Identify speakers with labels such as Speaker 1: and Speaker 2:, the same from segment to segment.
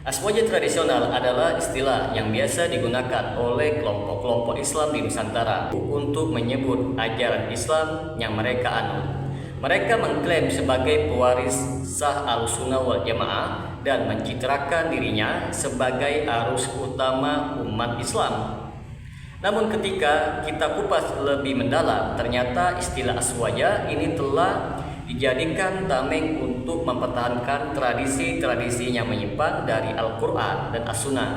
Speaker 1: Aswaja tradisional adalah istilah yang biasa digunakan oleh kelompok-kelompok Islam di Nusantara untuk menyebut ajaran Islam yang mereka anut. Mereka mengklaim sebagai pewaris sah Ahlussunnah wal Jamaah dan mencitrakan dirinya sebagai arus utama umat Islam. Namun ketika kita kupas lebih mendalam, ternyata istilah aswaja ini telah dijadikan tameng untuk mempertahankan tradisi-tradisi yang menyimpang dari Al-Quran dan As-Sunnah.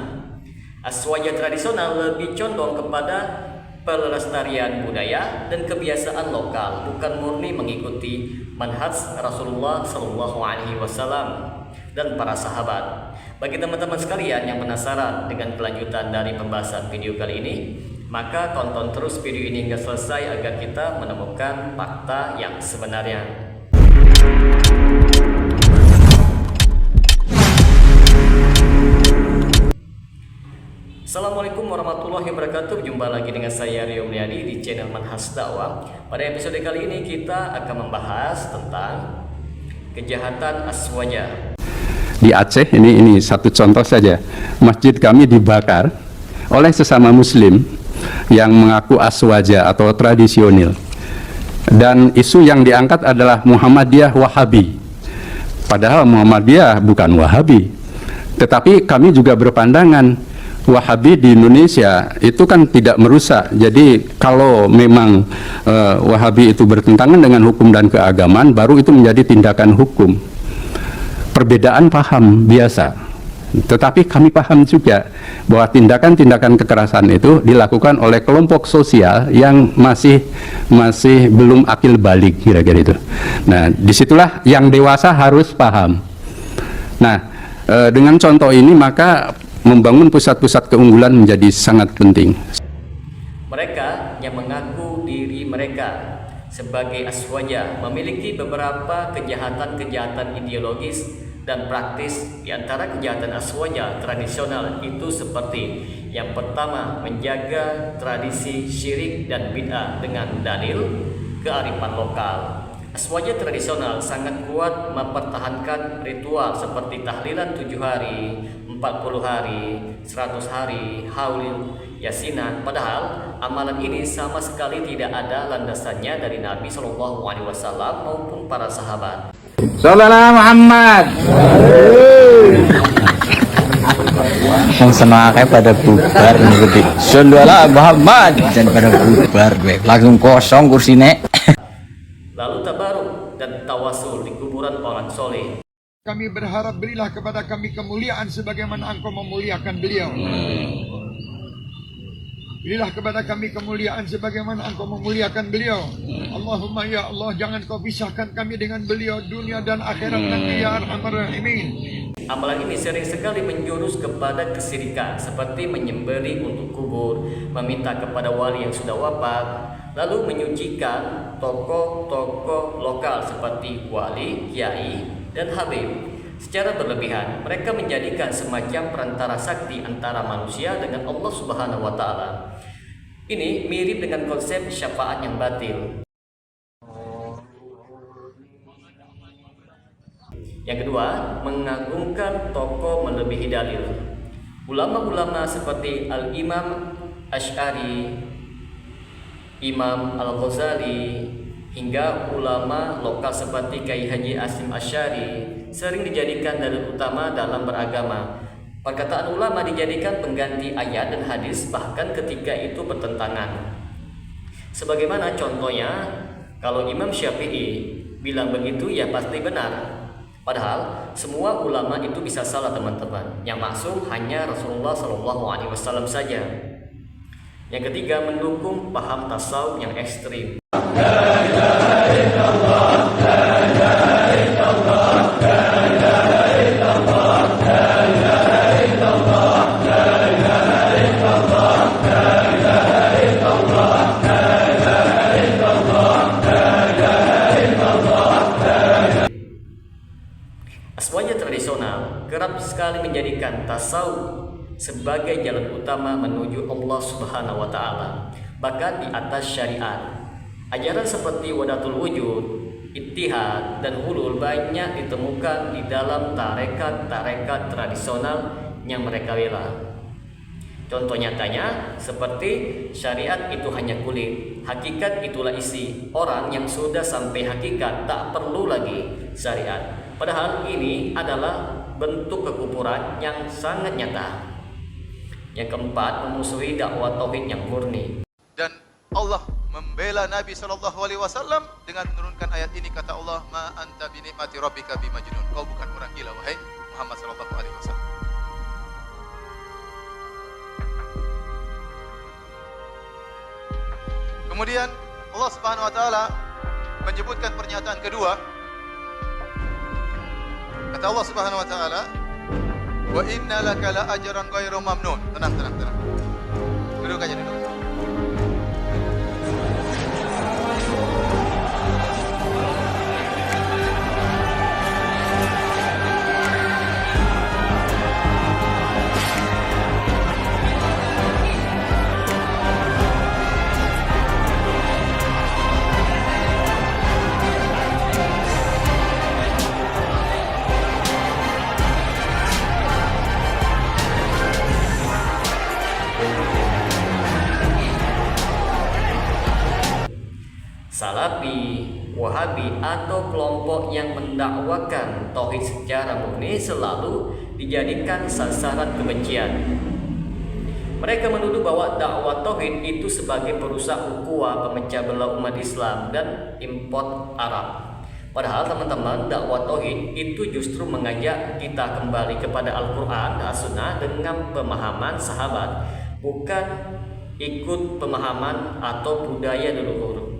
Speaker 1: Aswaja tradisional lebih condong kepada pelestarian budaya dan kebiasaan lokal, bukan murni mengikuti manhaj Rasulullah SAW dan para sahabat. Bagi teman-teman sekalian yang penasaran dengan kelanjutan dari pembahasan video kali ini, maka tonton terus video ini hingga selesai agar kita menemukan fakta yang sebenarnya. Assalamualaikum warahmatullahi wabarakatuh. Jumpa lagi dengan saya Rio Mulyadi di channel Manhaj Dakwah. Pada episode kali ini kita akan membahas tentang kejahatan aswaja.
Speaker 2: Di Aceh ini satu contoh saja. Masjid kami dibakar oleh sesama muslim yang mengaku aswaja atau tradisional. Dan isu yang diangkat adalah Muhammadiyah Wahabi. Padahal Muhammadiyah bukan Wahabi. Tetapi kami juga berpandangan Wahabi di Indonesia itu kan tidak merusak. Jadi kalau memang Wahabi itu bertentangan dengan hukum dan keagamaan, baru itu menjadi tindakan hukum. Perbedaan paham biasa. Tetapi kami paham juga bahwa tindakan-tindakan kekerasan itu dilakukan oleh kelompok sosial yang masih belum akil balik, kira-kira itu. Nah, disitulah yang dewasa harus paham. Nah, dengan contoh ini maka membangun pusat-pusat keunggulan menjadi sangat penting.
Speaker 1: Mereka yang mengaku diri mereka sebagai aswaja memiliki beberapa kejahatan-kejahatan ideologis dan praktis. Di antara kejahatan aswaja tradisional itu seperti yang pertama, menjaga tradisi syirik dan bid'ah dengan dalil kearifan lokal. Aswaja tradisional sangat kuat mempertahankan ritual seperti tahlilan 7 hari, 40 hari, 100 hari, haul, yasinan. Padahal amalan ini sama sekali tidak ada landasannya dari Nabi SAW maupun para sahabat.
Speaker 3: Sallallahu Muhammad. Yang senang pada bubar ini gede. Sallallahu Muhammad dan pada bubar gue langsung kosong kursinya.
Speaker 1: Lalu tabaruk dan tawasul di kuburan orang soleh.
Speaker 4: Kami berharap berilah kepada kami kemuliaan sebagaimana Engkau memuliakan beliau. Berilah kepada kami kemuliaan sebagaimana Engkau memuliakan beliau. Allahumma ya Allah, jangan Kau pisahkan kami dengan beliau dunia dan akhirat nanti ya Arhamar Rahimin.
Speaker 1: Amalan ini sering sekali menjurus kepada kesyirikan, seperti menyembelih untuk kubur, meminta kepada wali yang sudah wafat, lalu menyucikan tokoh-tokoh lokal seperti wali, kiai, dan habib. Secara berlebihan, mereka menjadikan semacam perantara sakti antara manusia dengan Allah Subhanahu wa Ta'ala. Ini mirip dengan konsep syafaat yang batil. Yang kedua, mengagungkan tokoh melebihi dalil. Ulama-ulama seperti Al-Imam Asy'ari, Imam Al-Ghazali, hingga ulama lokal seperti Kiai Haji Hasyim Asy'ari sering dijadikan dalil utama dalam beragama. Perkataan ulama dijadikan pengganti ayat dan hadis bahkan ketika itu bertentangan. Sebagaimana contohnya, kalau Imam Syafi'i bilang begitu ya pasti benar. Padahal semua ulama itu bisa salah teman-teman. Yang maksud hanya Rasulullah SAW saja. Yang ketiga, mendukung paham tasawuf yang ekstrim. Aswaja tradisional kerap sekali menjadikan tasawuf sebagai jalan utama menuju Allah Subhanahu wa Ta'ala, bahkan di atas syariat. Ajaran seperti Wahdatul Wujud, ittihad dan hulul banyak ditemukan di dalam tarekat-tarekat tradisional yang mereka bela. Contoh nyatanya seperti syariat itu hanya kulit, hakikat itulah isi. Orang yang sudah sampai hakikat tak perlu lagi syariat. Padahal ini adalah bentuk kekufuran yang sangat nyata. Yang keempat, memusuhi dakwah tauhid yang murni.
Speaker 5: Dan Allah membela Nabi SAW dengan menurunkan ayat ini. Kata Allah, ma anta bi ni'mati rabbika bimajnun. Kau bukan orang gila wahai Muhammad SAW. Kemudian Allah Subhanahu wa taala menyebutkan pernyataan kedua. Kata Allah Subhanahu wa taala, wa inna laka la ajran ghairu mamnun. Tenang. Duduk aja duduk.
Speaker 1: Salafi, Wahabi atau kelompok yang mendakwakan tauhid secara murni selalu dijadikan sasaran kebencian. Mereka menuduh bahwa dakwah tauhid itu sebagai perusak ukhuwah, pemecah belah umat Islam dan import Arab. Padahal teman-teman, dakwah tauhid itu justru mengajak kita kembali kepada Al-Quran dan As-Sunnah dengan pemahaman sahabat, bukan ikut pemahaman atau budaya leluhur.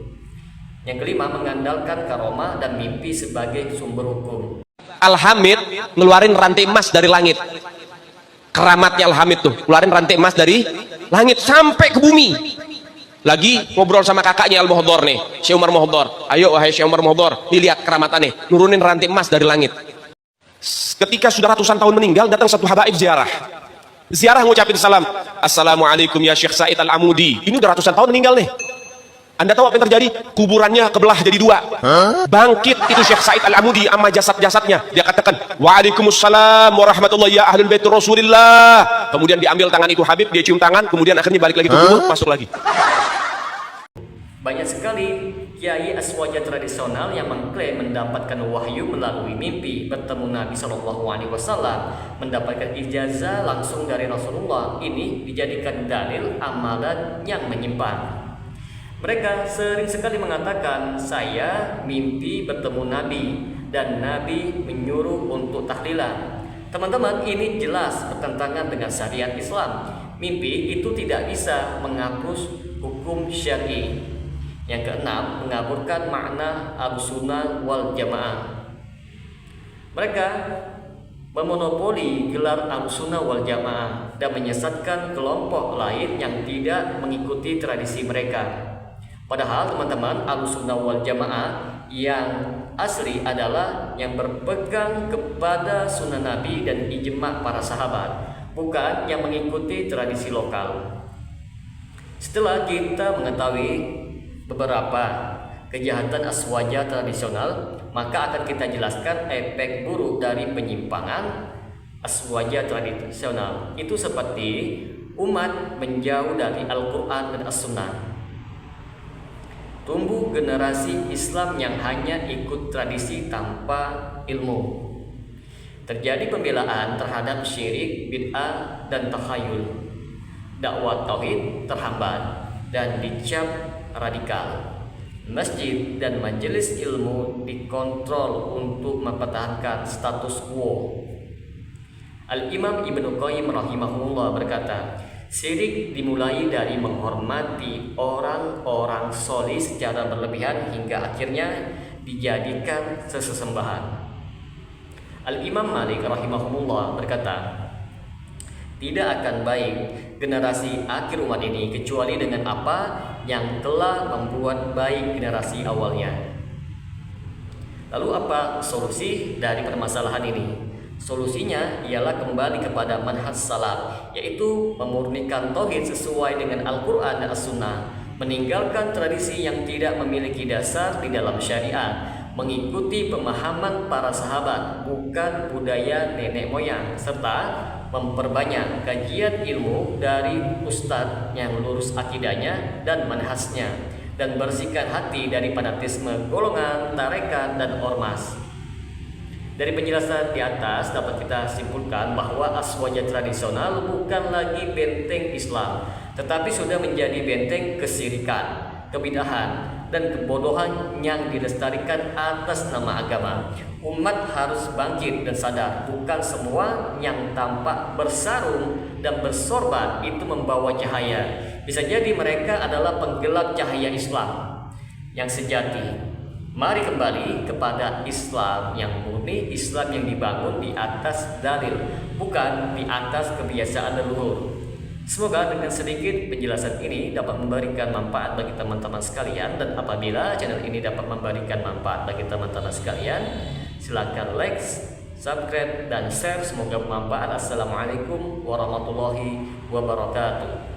Speaker 1: Yang kelima, mengandalkan karomah dan mimpi sebagai sumber hukum.
Speaker 6: Al-Hamid ngeluarin rantai emas dari langit. Keramatnya Al-Hamid tuh, ngeluarin rantai emas dari langit sampai ke bumi. Lagi ngobrol sama kakaknya Al-Muhdhar nih, Syekh Umar Muhdhar. Ayo wahai Syekh Umar Muhdhar, nih lihat keramatannya, nurunin rantai emas dari langit. Ketika sudah ratusan tahun meninggal, datang satu habaib ziarah. Ziarah ngucapin salam, assalamualaikum ya Syekh Said Al-Amudi. Ini udah ratusan tahun meninggal nih. Anda tahu apa yang terjadi? Kuburannya kebelah jadi dua. Bangkit itu Syekh Said Al-Amudi sama jasad-jasadnya. Dia katakan, waalaikumsalam warahmatullahi ya ahlul bait Rasulillah. Kemudian diambil tangan itu Habib, dia cium tangan, kemudian akhirnya balik lagi ke kubur, masuk lagi.
Speaker 1: Banyak sekali kiai aswaja tradisional yang mengklaim mendapatkan wahyu melalui mimpi, bertemu Nabi SAW, mendapatkan ijazah langsung dari Rasulullah. Ini dijadikan dalil amalan yang menyimpang. Mereka sering sekali mengatakan, saya mimpi bertemu Nabi dan Nabi menyuruh untuk tahlilan. Teman-teman, ini jelas bertentangan dengan syariat Islam. Mimpi itu tidak bisa menghapus hukum syar'i. Yang keenam, mengaburkan makna Ahlussunnah wal Jamaah. Mereka memonopoli gelar Ahlussunnah wal Jamaah dan menyesatkan kelompok lain yang tidak mengikuti tradisi mereka. Padahal teman-teman, Ahlussunnah wal Jamaah yang asli adalah yang berpegang kepada sunnah Nabi dan ijma' para sahabat, bukan yang mengikuti tradisi lokal. Setelah kita mengetahui beberapa kejahatan aswaja tradisional, maka akan kita jelaskan efek buruk dari penyimpangan aswaja tradisional. Itu seperti umat menjauh dari Al-Quran dan As-Sunnah. Tumbuh generasi Islam yang hanya ikut tradisi tanpa ilmu. Terjadi pembelaan terhadap syirik, bid'ah, dan takhayul. Dakwah tauhid terhambat dan dicap radikal. Masjid dan majelis ilmu dikontrol untuk mempertahankan status quo. Al-Imam Ibnu Qayyim rahimahullah berkata, syirik dimulai dari menghormati orang-orang solih secara berlebihan hingga akhirnya dijadikan sesembahan. Al-Imam Malik rahimahullah berkata, tidak akan baik generasi akhir umat ini kecuali dengan apa yang telah membuat baik generasi awalnya. Lalu apa solusi dari permasalahan ini? Solusinya ialah kembali kepada manhaj salaf, yaitu memurnikan tauhid sesuai dengan Al-Quran dan As-Sunnah, meninggalkan tradisi yang tidak memiliki dasar di dalam syariat, mengikuti pemahaman para sahabat, bukan budaya nenek moyang, serta memperbanyak kajian ilmu dari ustadz yang lurus akidahnya dan manhajnya, dan bersihkan hati dari fanatisme golongan, tarekat, dan ormas. Dari penjelasan di atas dapat kita simpulkan bahwa Aswaja tradisional bukan lagi benteng Islam, tetapi sudah menjadi benteng kesyirikan, kebidahan, dan kebodohan yang dilestarikan atas nama agama. Umat harus bangkit dan sadar, bukan semua yang tampak bersarung dan bersorban itu membawa cahaya. Bisa jadi mereka adalah penggelap cahaya Islam yang sejati. Mari kembali kepada Islam yang murni, Islam yang dibangun di atas dalil, bukan di atas kebiasaan leluhur. Semoga dengan sedikit penjelasan ini dapat memberikan manfaat bagi teman-teman sekalian, dan apabila channel ini dapat memberikan manfaat bagi teman-teman sekalian, silakan like, subscribe, dan share. Semoga bermanfaat. Assalamualaikum warahmatullahi wabarakatuh.